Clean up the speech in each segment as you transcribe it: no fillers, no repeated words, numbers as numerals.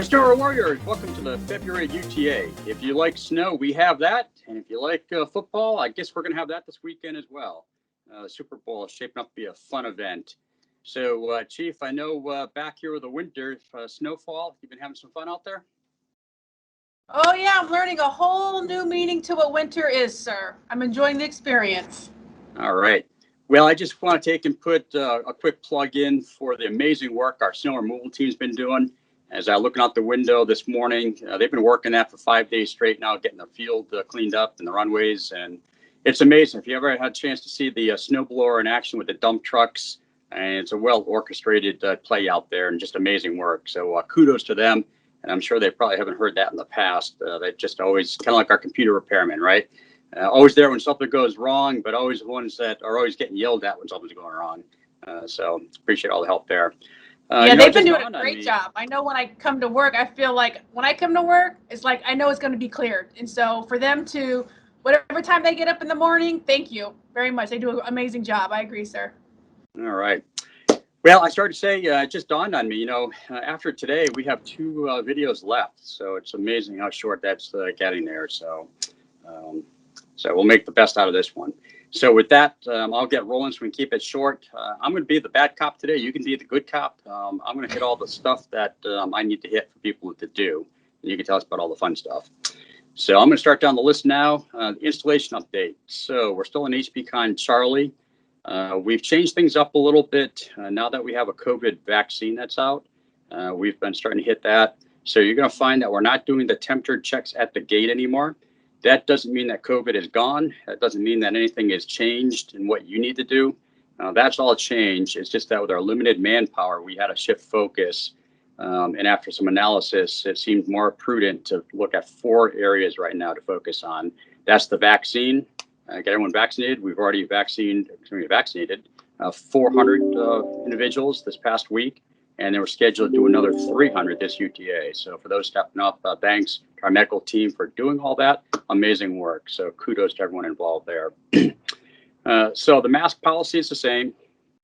Star Warriors, welcome to the February UTA. If you like snow, we have that. And if you like football, I guess we're going to have that this weekend as well. The Super Bowl is shaping up to be a fun event. So, Chief, I know back here with the winter snowfall, you've been having some fun out there? Oh, yeah, I'm learning a whole new meaning to what winter is, sir. I'm enjoying the experience. All right. Well, I just want to take and put a quick plug in for the amazing work our snow removal team's been doing. As I looking out the window this morning, they've been working that for 5 days straight now, getting the field cleaned up and the runways. And it's amazing. If you ever had a chance to see the snowblower in action with the dump trucks, and it's a well orchestrated play out there and just amazing work. So kudos to them. And I'm sure they probably haven't heard that in the past. They just always kind of like our computer repairmen, right? Always there when something goes wrong, but always the ones that are always getting yelled at when something's going wrong. So appreciate all the help there. Yeah, they've been doing a great job. I know when I come to work, I feel like when I come to work, it's like I know it's going to be cleared. And so for them to, whatever time they get up in the morning, thank you very much. They do an amazing job. I agree, sir. All right. Well, I started to say, it just dawned on me, after today, we have 2 videos left. So it's amazing how short that's getting there. So we'll make the best out of this one. So with that, I'll get rolling so we can keep it short. I'm going to be the bad cop today. You can be the good cop. I'm going to hit all the stuff that I need to hit for people to do. And you can tell us about all the fun stuff. So I'm going to start down the list now. The installation update. So we're still in HPCon Charlie. We've changed things up a little bit now that we have a COVID vaccine that's out. We've been starting to hit that. So you're going to find that we're not doing the temperature checks at the gate anymore. That doesn't mean that COVID is gone. That doesn't mean that anything has changed in what you need to do. That's all changed. It's just that with our limited manpower, we had to shift focus. And after some analysis, it seemed more prudent to look at 4 areas right now to focus on. That's the vaccine. Get everyone vaccinated. We've already vaccinated 400 individuals this past week, and they were scheduled to do another 300 this UTA. So for those stepping up, thanks to our medical team for doing all that. Amazing work. So kudos to everyone involved there. So the mask policy is the same.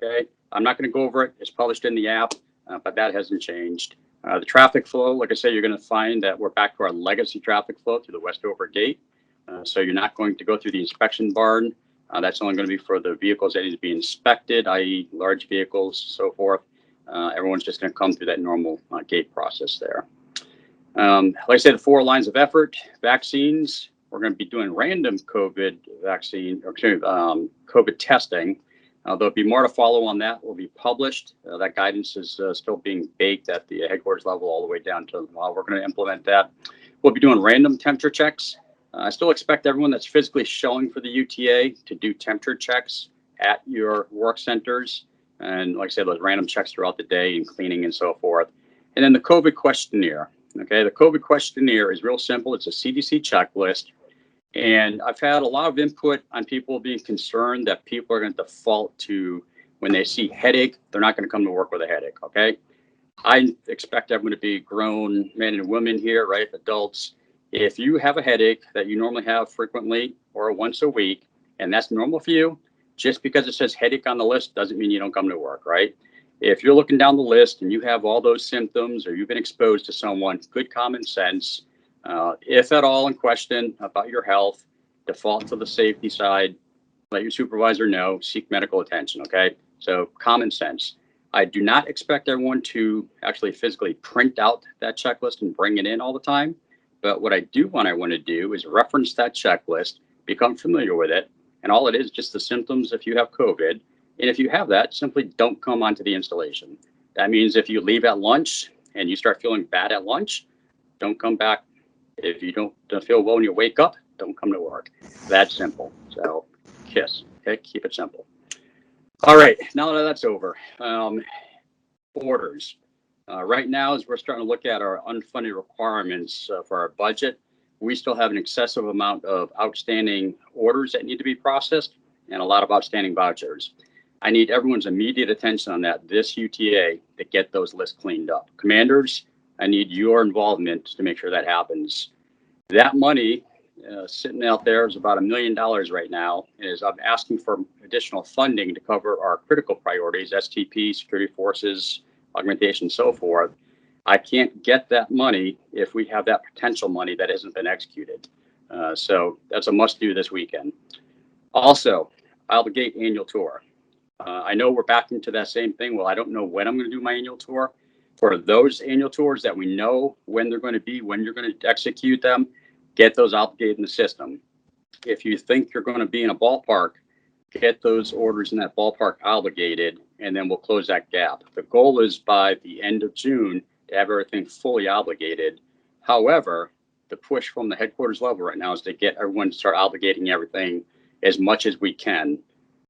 Okay, I'm not going to go over it. It's published in the app, but that hasn't changed. The traffic flow, like I say, you're going to find that we're back to our legacy traffic flow through the Westover gate. So you're not going to go through the inspection barn. That's only going to be for the vehicles that need to be inspected, i.e. large vehicles, so forth. Everyone's just going to come through that normal gate process there. Like I said, the 4 lines of effort, vaccines, we're going to be doing random COVID vaccine, or COVID testing. There'll be more to follow on that. Will be published. That guidance is still being baked at the headquarters level all the way down to we're going to implement that. We'll be doing random temperature checks. I still expect everyone that's physically showing for the UTA to do temperature checks at your work centers. And like I said, those random checks throughout the day and cleaning and so forth. And then the COVID questionnaire. Okay, the COVID questionnaire is real simple. It's a CDC checklist. And I've had a lot of input on people being concerned that people are going to default to when they see headache, they're not going to come to work with a headache. Okay, I expect everyone to be grown men and women here, right? Adults. If you have a headache that you normally have frequently or once a week, and that's normal for you, just because it says headache on the list doesn't mean you don't come to work, right? If you're looking down the list and you have all those symptoms or you've been exposed to someone, good common sense, if at all in question about your health, default to the safety side, let your supervisor know, seek medical attention, okay? So common sense. I do not expect everyone to actually physically print out that checklist and bring it in all the time. But what I want to do is reference that checklist, become familiar with it. And all it is just the symptoms if you have COVID. And if you have that, simply don't come onto the installation. That means if you leave at lunch and you start feeling bad at lunch, don't come back. If you don't feel well when you wake up, don't come to work. That's simple. So KISS. Okay, keep it simple. All right, now that that's over, orders. Right now, as we're starting to look at our unfunded requirements for our budget, we still have an excessive amount of outstanding orders that need to be processed and a lot of outstanding vouchers. I need everyone's immediate attention on that this UTA to get those lists cleaned up. Commanders, I need your involvement to make sure that happens. That money sitting out there is about $1 million right now. I'm asking for additional funding to cover our critical priorities, STP, security forces, augmentation, so forth. I can't get that money if we have that potential money that hasn't been executed. So that's a must do this weekend. Also, obligate annual tour. I know we're back into that same thing. Well, I don't know when I'm going to do my annual tour. For those annual tours that we know when they're going to be, when you're going to execute them, get those obligated in the system. If you think you're going to be in a ballpark, get those orders in that ballpark obligated, and then we'll close that gap. The goal is by the end of June to have everything fully obligated. However, the push from the headquarters level right now is to get everyone to start obligating everything as much as we can.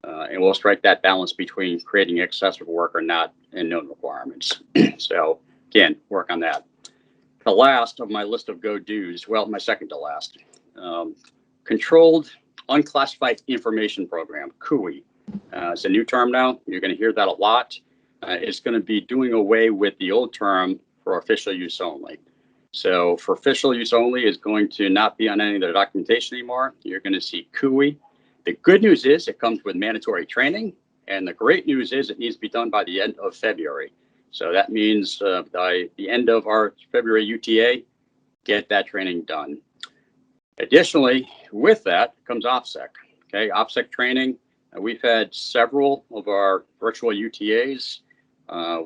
And we'll strike that balance between creating excessive work or not and known requirements. So again, work on that. The last of my list of go-dos, well, my second to last, controlled unclassified information program, CUI. It's a new term now. You're going to hear that a lot. It's going to be doing away with the old term for official use only. So for official use only is going to not be on any of their documentation anymore. You're going to see CUI. The good news is it comes with mandatory training. And the great news is it needs to be done by the end of February. So that means by the end of our February UTA, get that training done. Additionally, with that comes OPSEC. Okay, OPSEC training. We've had several of our virtual UTAs.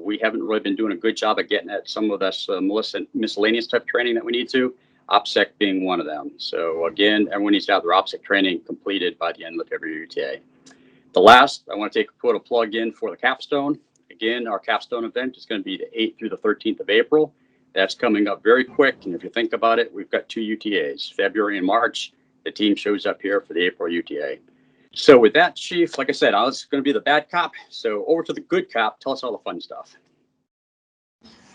We haven't really been doing a good job of getting at some of this miscellaneous type training that we need to. OPSEC being one of them. So again, everyone needs to have their OPSEC training completed by the end of February UTA. The last, I want to put a plug in for the capstone. Again, our capstone event is going to be the 8th through the 13th of April. That's coming up very quick. And if you think about it, we've got 2 UTAs, February and March. The team shows up here for the April UTA. So with that, Chief, like I said, I was going to be the bad cop. So over to the good cop. Tell us all the fun stuff.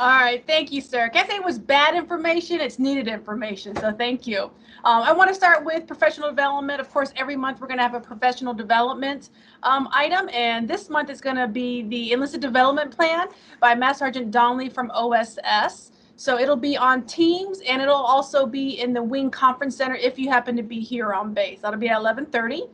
All right, thank you, sir. Can't say it was bad information, it's needed information, so thank you. I want to start with professional development. Of course, every month we're going to have a professional development item, and this month is going to be the Enlisted Development Plan by Master Sergeant Donnelly from OSS. So it'll be on Teams, and it'll also be in the Wing Conference Center if you happen to be here on base. That'll be at 11:30.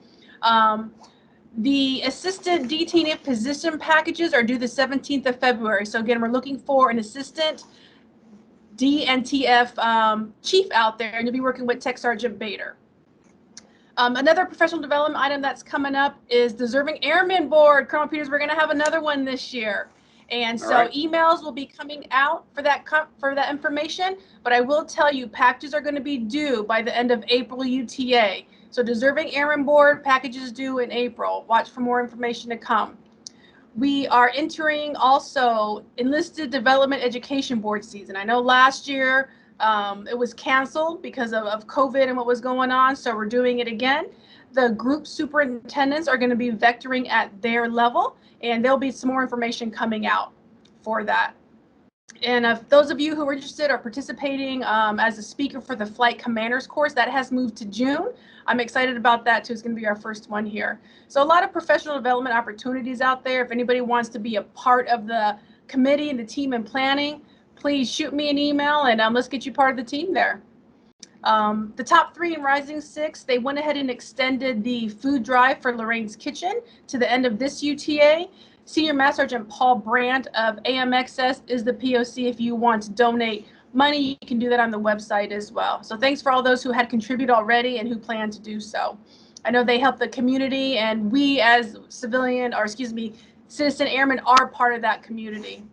The assistant DTNF position packages are due the 17th of February. So again, we're looking for an assistant DNTF chief out there, and you'll be working with Tech Sergeant Bader. Another professional development item that's coming up is Deserving Airmen Board. Colonel Peters, we're going to have another one this year. And so emails will be coming out for that information, but I will tell you packages are going to be due by the end of April UTA. So Deserving Airmen Board packages due in April. Watch for more information to come. We are entering also Enlisted Development Education Board season. I know last year it was canceled because of COVID and what was going on, so we're doing it again. The group superintendents are going to be vectoring at their level, and there'll be some more information coming out for that. And if those of you who are interested are participating as a speaker for the Flight Commanders course, that has moved to June. I'm excited about that too. It's going to be our first one here. So a lot of professional development opportunities out there. If anybody wants to be a part of the committee and the team in planning, please shoot me an email and let's get you part of the team there. The top 3 in Rising 6, they went ahead and extended the food drive for Lorraine's Kitchen to the end of this UTA. Senior Master Sergeant Paul Brandt of AMXS is the POC. If you want to donate money, you can do that on the website as well. So thanks for all those who had contributed already and who plan to do so. I know they help the community, and we as citizen airmen are part of that community.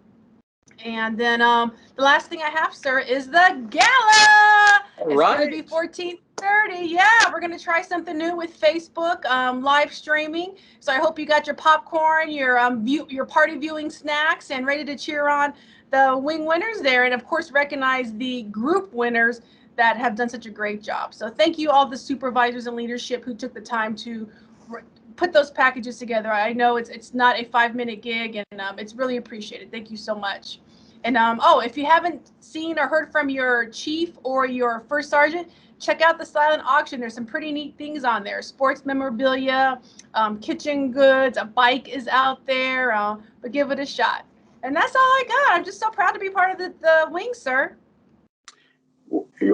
And then the last thing I have, sir, is the gala. It's going to be 14:30. Yeah, we're going to try something new with Facebook live streaming. So I hope you got your popcorn, your party viewing snacks, and ready to cheer on the wing winners there. And of course, recognize the group winners that have done such a great job. So thank you all the supervisors and leadership who took the time to put those packages together. I know it's not a 5-minute gig, and it's really appreciated. Thank you so much. And if you haven't seen or heard from your chief or your first sergeant, check out the silent auction. There's some pretty neat things on there. Sports memorabilia, kitchen goods, a bike is out there, but give it a shot. And that's all I got. I'm just so proud to be part of the wing, sir.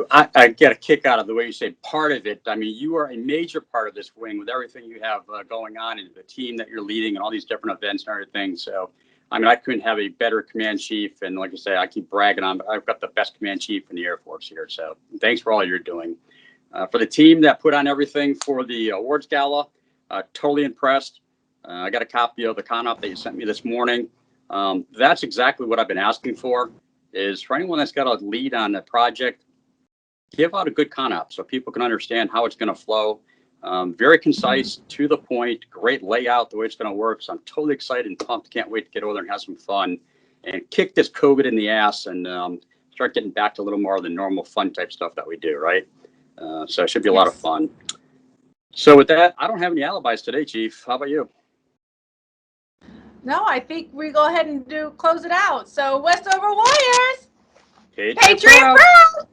I get a kick out of the way you say part of it. I mean, you are a major part of this wing with everything you have going on and the team that you're leading and all these different events and everything. So I mean, I couldn't have a better command chief. And like I say, I keep bragging on, but I've got the best command chief in the Air Force here. So thanks for all you're doing. For the team that put on everything for the awards gala, totally impressed. I got a copy of the con-op that you sent me this morning. That's exactly what I've been asking for, is for anyone that's got a lead on the project, give out a good con-op so people can understand how it's going to flow. Very concise, to the point, great layout, the way it's going to work. So I'm totally excited and pumped. Can't wait to get over there and have some fun and kick this COVID in the ass and start getting back to a little more of the normal fun type stuff that we do, right? So it should be a lot of fun. So with that, I don't have any alibis today, Chief. How about you? No, I think we go ahead and close it out. So Westover Warriors, Patriot Patriot proud. proud.